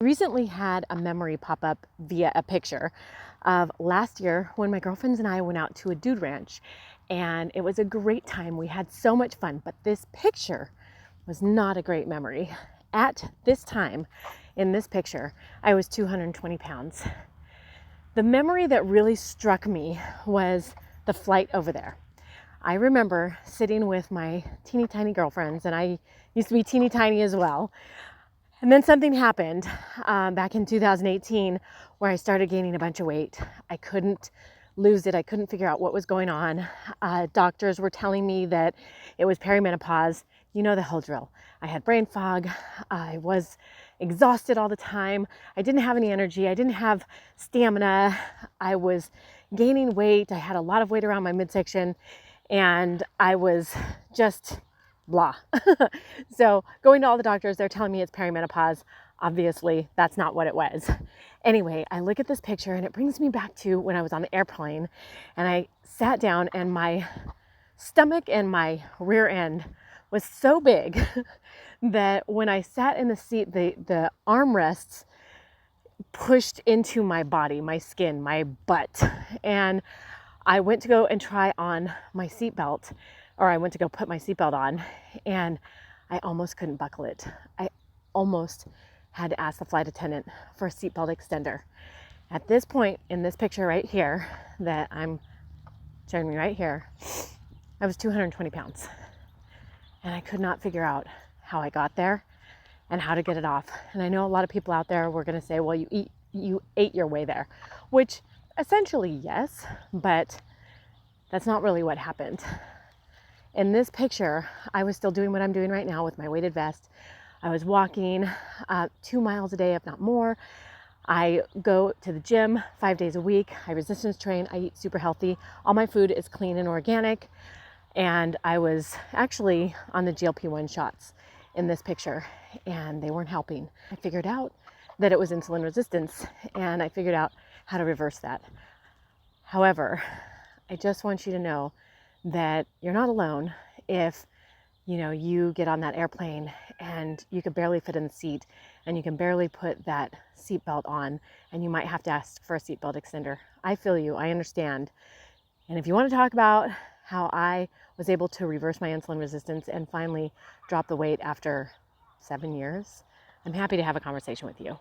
Recently had a memory pop up via a picture of last year when my girlfriends and I went out to a dude ranch, and it was a great time. We had so much fun, but this picture was not a great memory. At this time, in this picture, I was 220 pounds. The memory that really struck me was the flight over there. I remember sitting with my teeny tiny girlfriends, and I used to be teeny tiny as well. And then something happened back in 2018 where I started gaining a bunch of weight. I couldn't lose it. I couldn't figure out what was going on. Doctors were telling me that it was perimenopause. You know the whole drill. I had brain fog. I was exhausted all the time. I didn't have any energy. I didn't have stamina. I was gaining weight. I had a lot of weight around my midsection, and I was just blah. So going to all the doctors, they're telling me it's perimenopause. Obviously, that's not what it was. Anyway, I look at this picture and it brings me back to when I was on the airplane, and I sat down and my stomach and my rear end was so big that when I sat in the seat, the armrests pushed into my body, my skin, my butt. And I went to go and try on my seatbelt, or I went to go put my seatbelt on, and I almost couldn't buckle it. I almost had to ask the flight attendant for a seatbelt extender. At this point in this picture right here that I'm showing you right here, I was 220 pounds, and I could not figure out how I got there and how to get it off. And I know a lot of people out there were going to say, well, you ate your way there, which essentially yes, but that's not really what happened. In this picture, I was still doing what I'm doing right now with my weighted vest. I was walking 2 miles a day, if not more. I go to the gym 5 days a week. I resistance train. I eat super healthy. All my food is clean and organic. And I was actually on the GLP-1 shots in this picture, and they weren't helping. I figured out that it was insulin resistance, and I figured out how to reverse that. However, I just want you to know that you're not alone if you get on that airplane and you can barely fit in the seat and you can barely put that seatbelt on, and you might have to ask for a seatbelt extender. I feel you. I understand. And if you want to talk about how I was able to reverse my insulin resistance and finally drop the weight after 7 years, I'm happy to have a conversation with you.